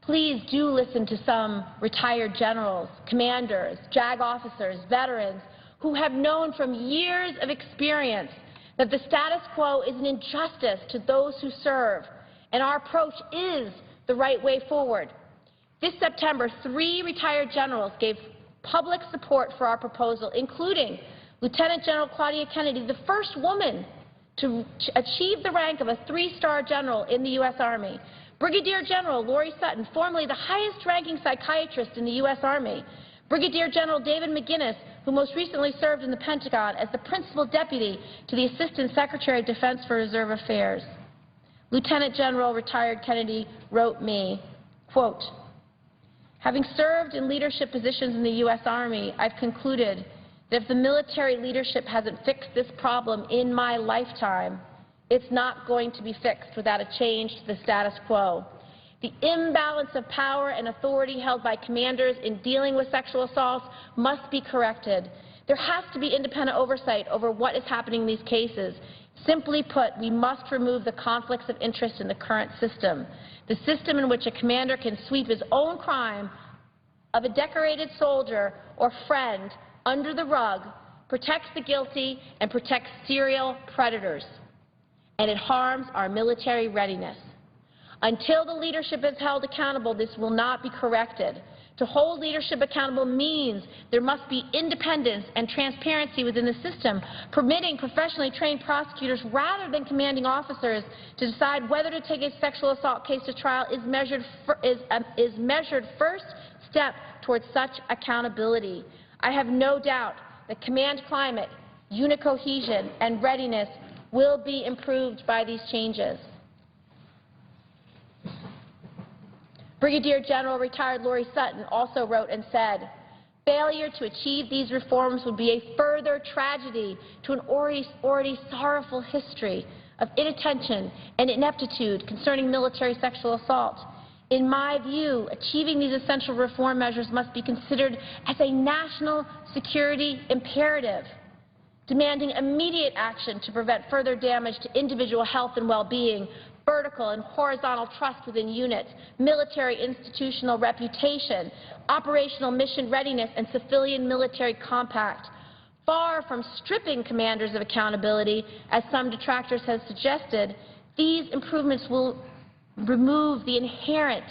please do listen to some retired generals, commanders, JAG officers, veterans who have known from years of experience that the status quo is an injustice to those who serve, and our approach is the right way forward. This September, 3 retired generals gave public support for our proposal, including Lieutenant General Claudia Kennedy, the first woman to achieve the rank of a 3-star general in the U.S. Army, Brigadier General Lori Sutton, formerly the highest-ranking psychiatrist in the U.S. Army, Brigadier General David McGinnis, who most recently served in the Pentagon as the principal deputy to the Assistant Secretary of Defense for Reserve Affairs. Lieutenant General retired Kennedy wrote me, quote, "Having served in leadership positions in the U.S. Army, I've concluded that if the military leadership hasn't fixed this problem in my lifetime, it's not going to be fixed without a change to the status quo. The imbalance of power and authority held by commanders in dealing with sexual assaults must be corrected. There has to be independent oversight over what is happening in these cases. Simply put, we must remove the conflicts of interest in the current system. The system in which a commander can sweep his own crime of a decorated soldier or friend under the rug protects the guilty and protects serial predators, and it harms our military readiness. Until the leadership is held accountable, this will not be corrected. To hold leadership accountable means there must be independence and transparency within the system, permitting professionally trained prosecutors rather than commanding officers to decide whether to take a sexual assault case to trial is measured first step towards such accountability. I have no doubt that command climate, unit cohesion, and readiness will be improved by these changes. Brigadier General retired Lori Sutton also wrote and said, "Failure to achieve these reforms would be a further tragedy to an already sorrowful history of inattention and ineptitude concerning military sexual assault. In my view, achieving these essential reform measures must be considered as a national security imperative, demanding immediate action to prevent further damage to individual health and well-being, vertical and horizontal trust within units, military institutional reputation, operational mission readiness, and civilian military compact. Far from stripping commanders of accountability, as some detractors have suggested, these improvements will remove the inherent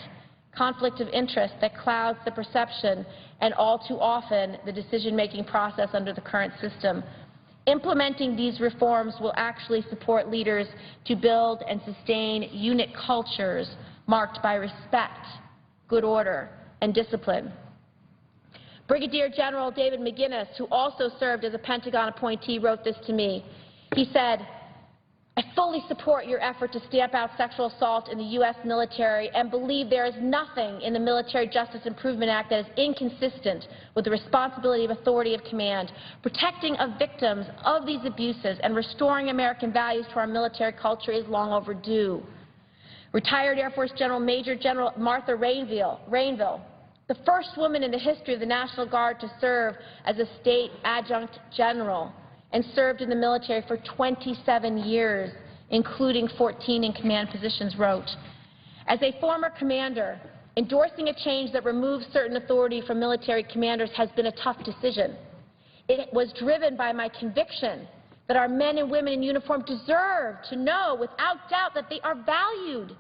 conflict of interest that clouds the perception and all too often the decision-making process under the current system. Implementing these reforms will actually support leaders to build and sustain unit cultures marked by respect, good order, and discipline." Brigadier General David McGinnis, who also served as a Pentagon appointee, wrote this to me. He said, "I fully support your effort to stamp out sexual assault in the U.S. military and believe there is nothing in the Military Justice Improvement Act that is inconsistent with the responsibility of authority of command. Protecting of victims of these abuses and restoring American values to our military culture is long overdue." Retired Air Force General Major General Martha Rainville, the first woman in the history of the National Guard to serve as a state adjunct general, and served in the military for 27 years, including 14 in command positions, wrote, "As a former commander, endorsing a change that removes certain authority from military commanders has been a tough decision. It was driven by my conviction that our men and women in uniform deserve to know without doubt that they are valued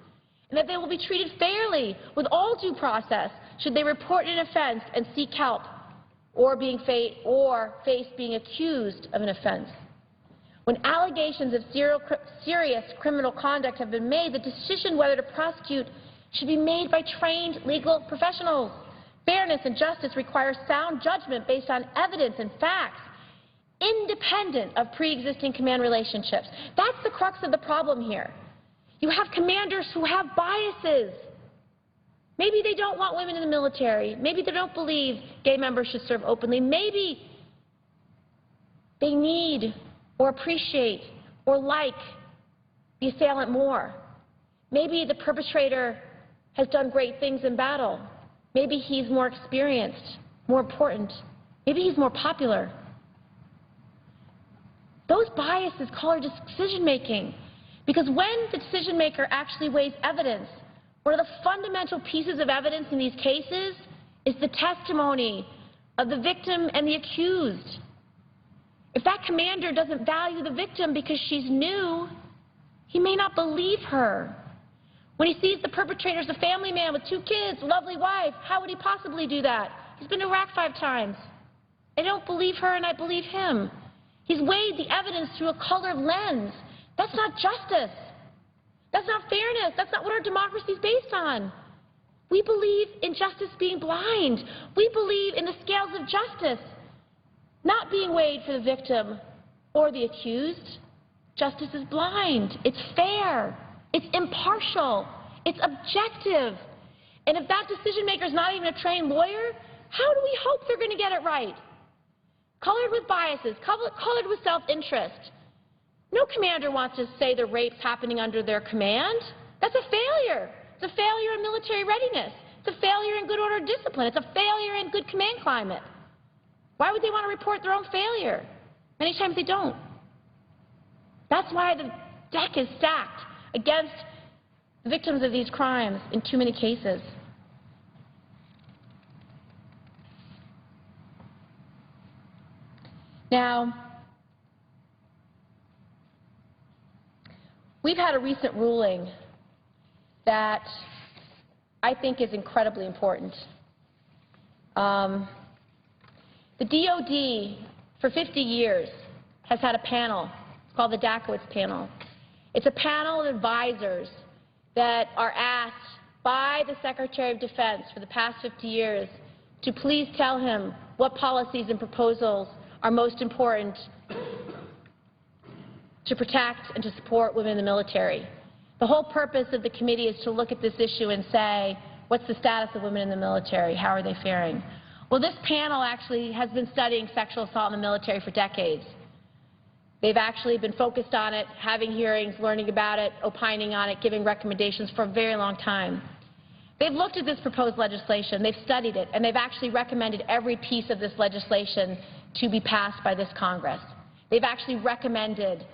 and that they will be treated fairly with all due process should they report an offense and seek help or face being accused of an offense. When allegations of serious criminal conduct have been made, the decision whether to prosecute should be made by trained legal professionals. Fairness and justice require sound judgment based on evidence and facts, independent of pre-existing command relationships." That's the crux of the problem here. You have commanders who have biases. Maybe they don't want women in the military. Maybe they don't believe gay members should serve openly. Maybe they need or appreciate or like the assailant more. Maybe the perpetrator has done great things in battle. Maybe he's more experienced, more important. Maybe he's more popular. Those biases color decision-making, because when the decision-maker actually weighs evidence, one of the fundamental pieces of evidence in these cases is the testimony of the victim and the accused. If that commander doesn't value the victim because she's new, he may not believe her. When he sees the perpetrator's a family man with 2 kids, a lovely wife, how would he possibly do that? He's been to Iraq 5 times. I don't believe her and I believe him. He's weighed the evidence through a colored lens. That's not justice. That's not fairness. That's not what our democracy is based on. We believe in justice being blind. We believe in the scales of justice not being weighed for the victim or the accused. Justice is blind. It's fair. It's impartial. It's objective. And if that decision maker is not even a trained lawyer, how do we hope they're going to get it right? Colored with biases, colored with self-interest. No commander wants to say the rape's happening under their command. That's a failure. It's a failure in military readiness. It's a failure in good order discipline. It's a failure in good command climate. Why would they want to report their own failure? Many times they don't. That's why the deck is stacked against the victims of these crimes in too many cases. Now, we've had a recent ruling that I think is incredibly important. The DOD, for 50 years, has had a panel. It's called the Dakowitz Panel. It's a panel of advisors that are asked by the Secretary of Defense for the past 50 years to please tell him what policies and proposals are most important to protect and to support women in the military. The whole purpose of the committee is to look at this issue and say, what's the status of women in the military? How are they faring? Well, this panel actually has been studying sexual assault in the military for decades. They've actually been focused on it, having hearings, learning about it, opining on it, giving recommendations for a very long time. They've looked at this proposed legislation, they've studied it, and they've actually recommended every piece of this legislation to be passed by this Congress. They've actually recommended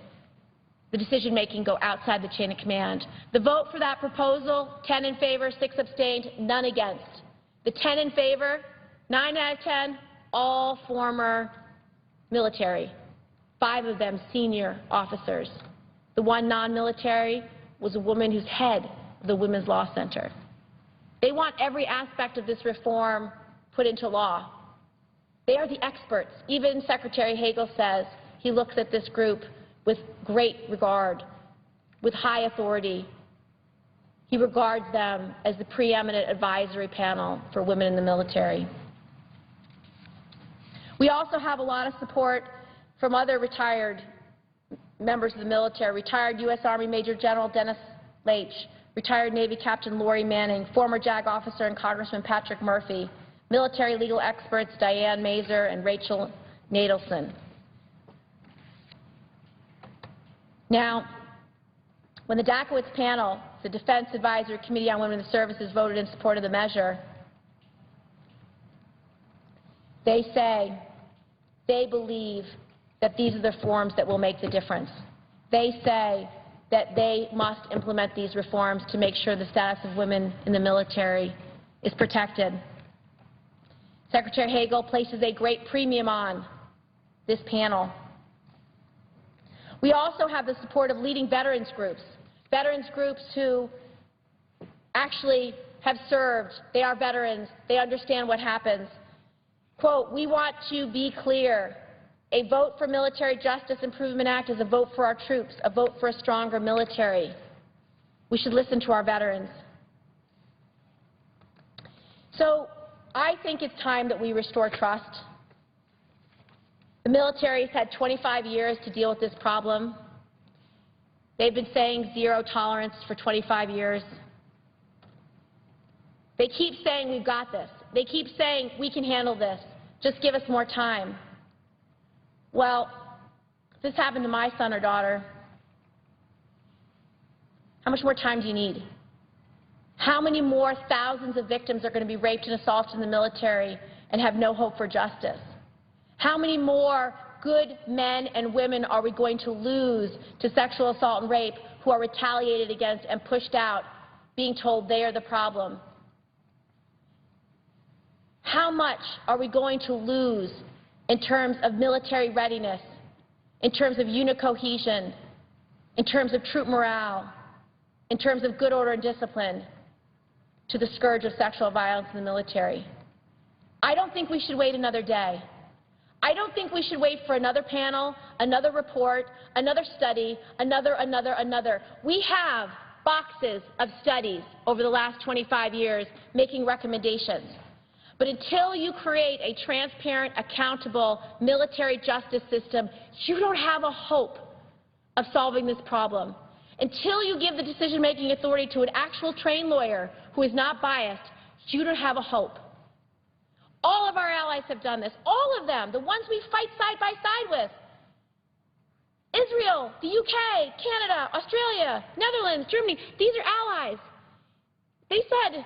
the decision-making go outside the chain of command. The vote for that proposal, 10 in favor, 6 abstained, none against. The 10 in favor, 9 out of 10, all former military. 5 of them senior officers. The one non-military was a woman who's head of the Women's Law Center. They want every aspect of this reform put into law. They are the experts. Even Secretary Hagel says he looks at this group with great regard, with high authority. He regards them as the preeminent advisory panel for women in the military. We also have a lot of support from other retired members of the military, retired U.S. Army Major General Dennis Leitch, retired Navy Captain Lori Manning, former JAG officer and Congressman Patrick Murphy, military legal experts Diane Mazer and Rachel Nadelson. Now, when the Dakowitz panel, the Defense Advisory Committee on Women in the Services, voted in support of the measure, they say they believe that these are the reforms that will make the difference. They say that they must implement these reforms to make sure the status of women in the military is protected. Secretary Hagel places a great premium on this panel. We also have the support of leading veterans groups who actually have served. They are veterans. They understand what happens. Quote, we want to be clear. A vote for Military Justice Improvement Act is a vote for our troops, a vote for a stronger military. We should listen to our veterans. So I think it's time that we restore trust. The military has had 25 years to deal with this problem. They've been saying zero tolerance for 25 years. They keep saying we've got this. They keep saying we can handle this. Just give us more time. Well, if this happened to my son or daughter, how much more time do you need? How many more thousands of victims are going to be raped and assaulted in the military and have no hope for justice? How many more good men and women are we going to lose to sexual assault and rape who are retaliated against and pushed out, being told they are the problem? How much are we going to lose in terms of military readiness, in terms of unit cohesion, in terms of troop morale, in terms of good order and discipline, to the scourge of sexual violence in the military? I don't think we should wait another day. I don't think we should wait for another panel, another report, another study, another. We have boxes of studies over the last 25 years making recommendations. But until you create a transparent, accountable military justice system, you don't have a hope of solving this problem. Until you give the decision-making authority to an actual trained lawyer who is not biased, you don't have a hope. All of our allies have done this, all of them, the ones we fight side by side with. Israel, the UK, Canada, Australia, Netherlands, Germany, these are allies. They said,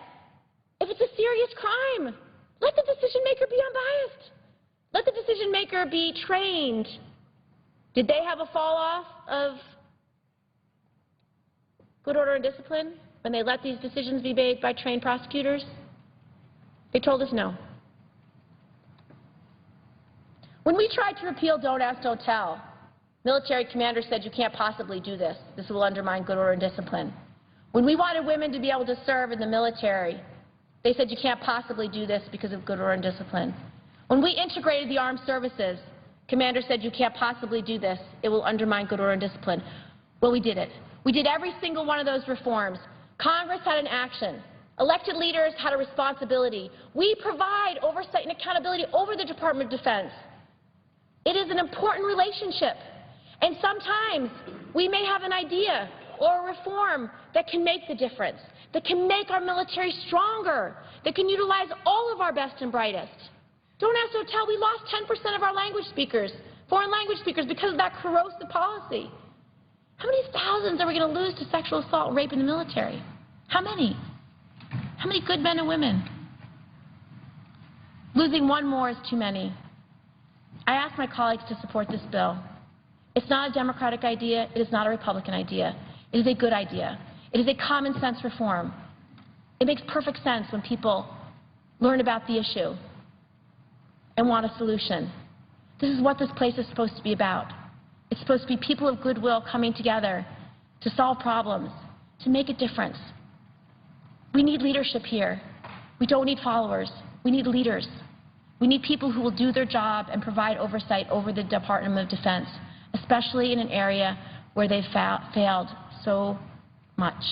if it's a serious crime, let the decision-maker be unbiased. Let the decision-maker be trained. Did they have a fall-off of good order and discipline when they let these decisions be made by trained prosecutors? They told us no. When we tried to repeal Don't Ask, Don't Tell, military commanders said you can't possibly do this. This will undermine good order and discipline. When we wanted women to be able to serve in the military, they said you can't possibly do this because of good order and discipline. When we integrated the armed services, commanders said you can't possibly do this. It will undermine good order and discipline. Well, we did it. We did every single one of those reforms. Congress had an action. Elected leaders had a responsibility. We provide oversight and accountability over the Department of Defense. It is an important relationship. And sometimes we may have an idea or a reform that can make the difference, that can make our military stronger, that can utilize all of our best and brightest. Don't Ask, Don't Tell, we lost 10% of our language speakers, foreign language speakers, because of that corrosive policy. How many thousands are we going to lose to sexual assault and rape in the military? How many? How many good men and women? Losing one more is too many. I ask my colleagues to support this bill. It's not a Democratic idea. It is not a Republican idea. It is a good idea. It is a common sense reform. It makes perfect sense when people learn about the issue and want a solution. This is what this place is supposed to be about. It's supposed to be people of goodwill coming together to solve problems, to make a difference. We need leadership here. We don't need followers. We need leaders. We need people who will do their job and provide oversight over the Department of Defense, especially in an area where they've failed so much.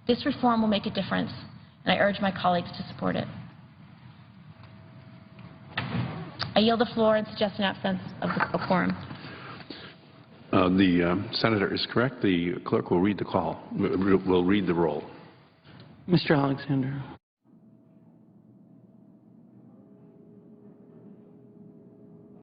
This reform will make a difference, and I urge my colleagues to support it. I yield the floor and suggest an absence of a quorum. The senator is correct. The clerk will read the call, will read the roll. Mr. Alexander.